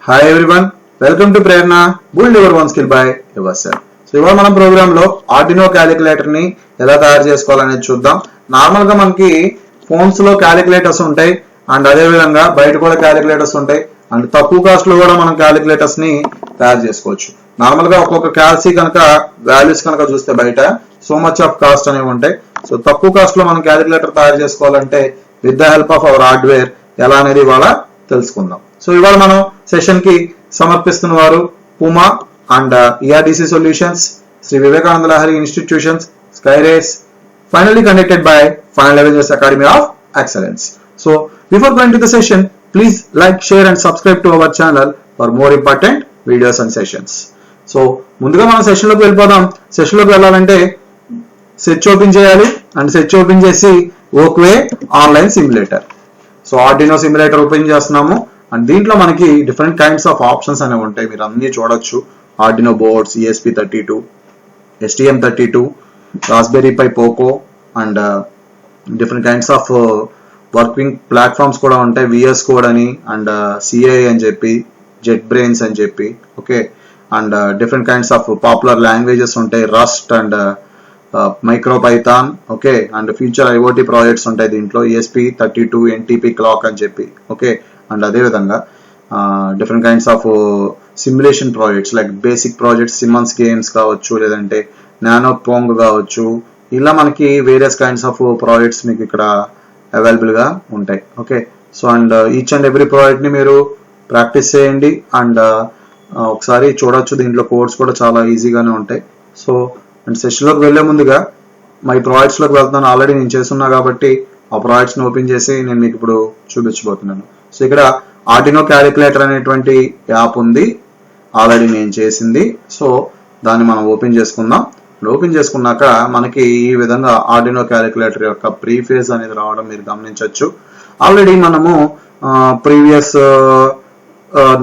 Hi everyone, welcome to Prerna, build your one skill by yourself. So ఇవాళ మనం programme లో Arduino calculator ని ఎలా తయారు చేసుకోవాలనేది చూద్దాం. నార్మల్ గా మనకి ఫోన్స్ లో క్యాలిక్యులేటర్స్ ఉంటాయి అండ్ అదే విధంగా బయట కూడా క్యాలిక్యులేటర్స్ ఉంటాయి అండ్ తక్కువ కాస్ట్ లో కూడా మనం క్యాలిక్యులేటర్స్ ని తయారు చేసుకోవచ్చు. నార్మల్ గా ఒక్కొక్క క్యాల్సీ కనుక వాల్యూస్ కనుక చూస్తే బయట సో మచ్ ఆఫ్ కాస్ట్ అనేవి ఉంటాయి. సో తక్కువ కాస్ట్ లో మనం క్యాలిక్యులేటర్ తయారు చేసుకోవాలంటే with the help of our hardware ఎలా అనేది ఇవాళ తెలుసుకుందాం. సో ఇవాళ మనం సెషన్ కి సమర్పిస్తున్న వారు Puma and ERDC solutions, Shri Vivekananda Lahari institutions, Skyraces, finally conducted by Final Avengers Academy of Excellence. So before going to the session, please like, share and subscribe to our channel for more important videos and sessions. So ముందుగా మనం session లోకి వెళ్ళిపోదాం. Session లోకి వెళ్ళాలంటే search open చేయాలి and search open చేసి Wokwi online simulator. So Arduino simulator open చేస్తున్నాము and దీంట్లో మనకి డిఫరెంట్ కైండ్స్ ఆఫ్ ఆప్షన్స్ అనేవి ఉంటాయి. మీరు అన్ని చూడొచ్చు. Arduino boards, ESP32, STM32, Raspberry Pi Pico and different kinds of working platforms కూడా ఉంటాయి. VS కోడ్ అని అండ్ CI అని చెప్పి, జెట్ బ్రెయిన్స్ అని చెప్పి, okay, and different kinds of popular languages ఉంటాయి. Rust and MicroPython, okay, and future IoT projects ఉంటాయి దీంట్లో. ESP32 NTP క్లాక్ అని చెప్పి, ఓకే, అండ్ అదే విధంగా different kinds of simulation projects like basic projects, Simmons games కావచ్చు, లేదంటే nano Pong కావచ్చు. ఇలా మనకి వేరియస్ కైండ్స్ ఆఫ్ ప్రాజెక్ట్స్ మీకు ఇక్కడ అవైలబుల్ గా ఉంటాయి. Okay, so and each and every project ని మీరు ప్రాక్టీస్ చేయండి అండ్ ఒకసారి చూడొచ్చు. దీంట్లో కోడ్స్ కూడా చాలా ఈజీగానే ఉంటాయి. సో అండ్ సెషన్ లోకి వెళ్లే ముందుగా మై ప్రాజెక్ట్స్ లోకి వెళ్తాను. ఆల్రెడీ నేను చేస్తున్నా కాబట్టి ఆ ప్రాజెక్ట్స్ ని ఓపెన్ చేసి నేను మీకు ఇప్పుడు చూపించబోతున్నాను. సో ఇక్కడ ఆర్డినో క్యాలిక్యులేటర్ అనేటువంటి యాప్ ఉంది, ఆల్రెడీ నేను చేసింది. సో దాన్ని మనం ఓపెన్ చేసుకుందాం. ఓపెన్ చేసుకున్నాక మనకి ఈ విధంగా ఆర్డినో క్యాలిక్యులేటర్ యొక్క ప్రీఫేజ్ అనేది రావడం మీరు గమనించవచ్చు. ఆల్రెడీ మనము ప్రీవియస్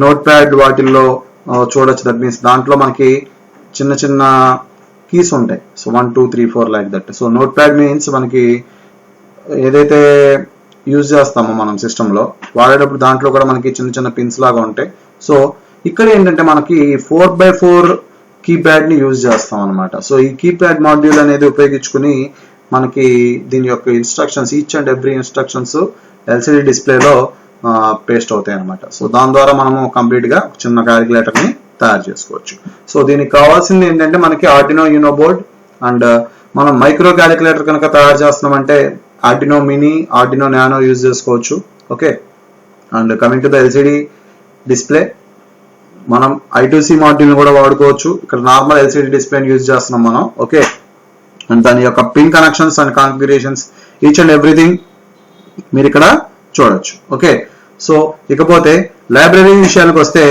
నోట్ ప్యాడ్ వాటిల్లో చూడొచ్చు. దట్ మీన్స్ దాంట్లో మనకి చిన్న చిన్న కీస్ ఉంటాయి. So 1 2 3 4 like that. So note pad means మనకి ఏదైతే యూజ్ చేస్తామో మనం సిస్టంలో వాడేటప్పుడు దాంట్లో కూడా మనకి చిన్న చిన్న పిన్స్ లాగా ఉంటాయి. సో ఇక్కడ ఏంటంటే మనకి 4x4 కీప్యాడ్ ని యూజ్ చేస్తాం అనమాట. సో ఈ కీప్యాడ్ మాడ్యూల్ అనేది ఉపయోగించుకుని మనకి దీని యొక్క instructions, each and every instructions LCD డిస్ప్లేలో పేస్ట్ అవుతాయి అనమాట. సో దాని ద్వారా మనము కంప్లీట్ గా చిన్న క్యాలిక్యులేటర్ ని తయారు చేసుకోవచ్చు. సో దీనికి కావాల్సింది ఏంటంటే మనకి ఆర్డినో యూనో బోర్డ్ అండ్ మనం మైక్రో క్యాలిక్యులేటర్ కనుక తయారు చేస్తున్నామంటే Arduino Mini, Arduino Nano use చేసుకోవచ్చు. Okay, and coming to the LCD display మనం I2C మాడ్యూల్ కూడా వాడుకోవచ్చు. ఇక్కడ నార్మల్ LCD డిస్ప్లేని యూజ్ చేస్తున్నాం మనం. ఓకే, అండ్ దాని యొక్క pin connections and configurations each and everything మీరు ఇక్కడ చూడొచ్చు. ఓకే, సో ఇకపోతే లైబ్రరీ విషయానికి వస్తే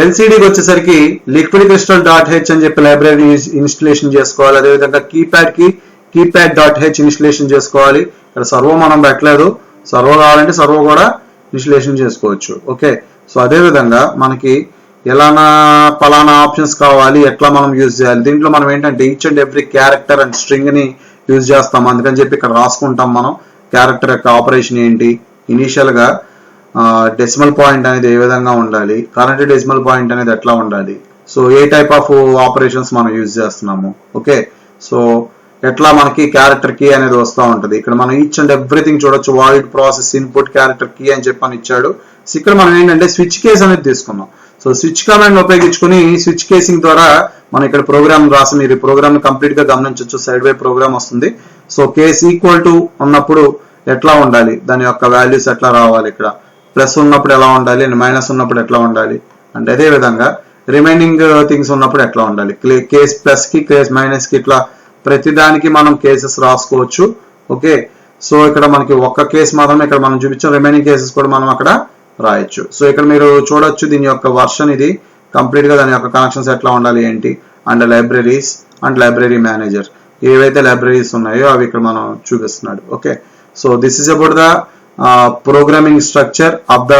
LCDకి వచ్చేసరికి liquidcrystal.h అని చెప్పి లైబ్రరీని ఇన్స్టలేషన్ చేసుకోవాలి. అదేవిధంగా keypad.h ఇన్స్టలేషన్ చేసుకోవాలి. ఇక్కడ సర్వో మనం పెట్టలేదు. సర్వో కావాలంటే సర్వో కూడా ఇన్స్టలేషన్ చేసుకోవచ్చు. ఓకే, సో అదే విధంగా మనకి ఎలానా పలానా ఆప్షన్స్ కావాలి, ఎట్లా మనం యూజ్ చేయాలి. దీంట్లో మనం ఏంటంటే each and every character and string ని యూజ్ చేస్తాం. అందుకని చెప్పి ఇక్కడ రాసుకుంటాం మనం క్యారెక్టర్ యొక్క ఆపరేషన్ ఏంటి, ఇనీషియల్ గా డెసిమల్ పాయింట్ అనేది ఏ విధంగా ఉండాలి, కరెంట్ డెసిమల్ పాయింట్ అనేది ఎట్లా ఉండాలి, so a type of operations మనం యూజ్ చేస్తున్నాము. ఓకే, సో ఎట్లా మనకి క్యారెక్టర్ కీ అనేది వస్తూ ఉంటుంది. ఇక్కడ మనం ఈచ్ అండ్ ఎవ్రీథింగ్ చూడొచ్చు. Void process input character key అని చెప్పని ఇచ్చాడు. సో ఇక్కడ మనం ఏంటంటే స్విచ్ కేస్ అనేది తీసుకున్నాం. సో స్విచ్ కమాండ్ ఉపయోగించుకుని స్విచ్ కేసింగ్ ద్వారా మనం ఇక్కడ ప్రోగ్రామ్ రాసి మీరు ఈ ప్రోగ్రామ్ కంప్లీట్ గా గమనించవచ్చు. సైడ్ వే ప్రోగ్రామ్ వస్తుంది. సో కేస్ ఈక్వల్ టు ఉన్నప్పుడు ఎట్లా ఉండాలి, దాని యొక్క వాల్యూస్ ఎట్లా రావాలి, ఇక్కడ ప్లస్ ఉన్నప్పుడు ఎలా ఉండాలి అండ్ మైనస్ ఉన్నప్పుడు ఎట్లా ఉండాలి, అండ్ అదే విధంగా రిమైనింగ్ థింగ్స్ ఉన్నప్పుడు ఎట్లా ఉండాలి. కేస్ ప్లస్ కి కేస్ మైనస్ కి ఇట్లా ప్రతిదానికి మనం కేసెస్ రాసుకోవచ్చు. ఓకే, సో ఇక్కడ మనకి ఒక్క కేసు మాత్రమే ఇక్కడ మనం చూపించాం. రిమైనింగ్ కేసెస్ కూడా మనం అక్కడ రాయొచ్చు. సో ఇక్కడ మీరు చూడొచ్చు దీని యొక్క వర్షన్ ఇది కంప్లీట్ గా దాని యొక్క కనెక్షన్స్ ఎట్లా ఉండాలి ఏంటి, and libraries and library manager ఏవైతే లైబ్రరీస్ ఉన్నాయో అవి ఇక్కడ మనం చూపిస్తున్నాడు. Okay, so this is about the programming structure of the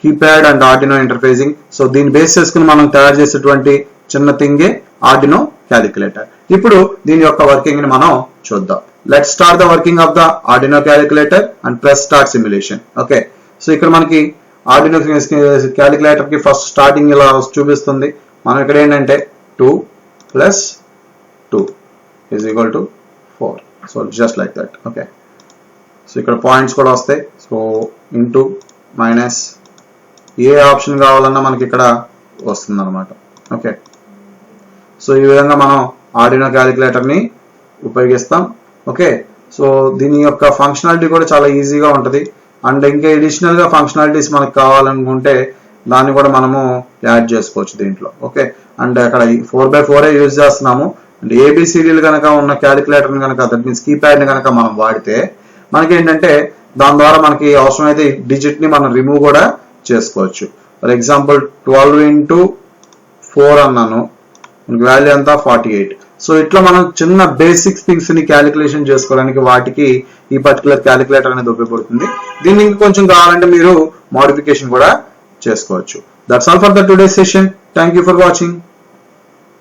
keypad and Arduino interfacing. So దీన్ని బేస్ చేసుకుని మనం తయారు చేసేటువంటి చిన్న థింగే ఆర్డినో క్యాలిక్యులేటర్. ఇప్పుడు దీని యొక్క వర్కింగ్ ని మనం చూద్దాం. Let's start the working of the Arduino calculator and press start simulation. Okay, so ఇక్కడ మనకి ఆర్డినో క్యాలిక్యులేటర్ కి ఫస్ట్ స్టార్టింగ్ ఇలా చూపిస్తుంది. మనం ఇక్కడ ఏంటంటే 2 + 2 = 4. So just like that. Okay, so ఇక్కడ పాయింట్స్ కూడా వస్తాయి. సో ఇంటూ మైనస్ ఏ ఆప్షన్ కావాలన్నా మనకి ఇక్కడ వస్తుంది అనమాట. ఓకే, సో ఈ విధంగా మనం ఆర్డినో క్యాలిక్యులేటర్ ని ఉపయోగిస్తాం. ఓకే, సో దీని యొక్క ఫంక్షనాలిటీ కూడా చాలా ఈజీగా ఉంటుంది. అండ్ ఇంకా అడిషనల్ గా ఫంక్షనాలిటీస్ మనకు కావాలనుకుంటే దాన్ని కూడా మనము యాడ్ చేసుకోవచ్చు దీంట్లో. ఓకే, అండ్ అక్కడ 4x4 యూజ్ చేస్తున్నాము. అండ్ ఏబిసిడీలు కనుక ఉన్న క్యాలిక్యులేటర్ కనుక దట్ మీన్స్ కీప్యాడ్ ని కనుక మనం వాడితే మనకి ఏంటంటే దాని ద్వారా మనకి అవసరమైతే డిజిట్ ని మనం రిమూవ్ కూడా చేసుకోవచ్చు. ఫర్ ఎగ్జాంపుల్ 12 × 4 అన్నాను, మనకి వాల్యూ ఎంత 48. సో ఇట్లా మనం చిన్న బేసిక్ థింగ్స్ ని క్యాలిక్యులేషన్ చేసుకోవడానికి వాటికి ఈ పర్టికులర్ క్యాలిక్యులేటర్ అనేది ఉపయోగపడుతుంది. దీన్ని ఇంకా కొంచెం కావాలంటే మీరు మోడిఫికేషన్ కూడా చేసుకోవచ్చు. That's all for the today session. Thank you for watching.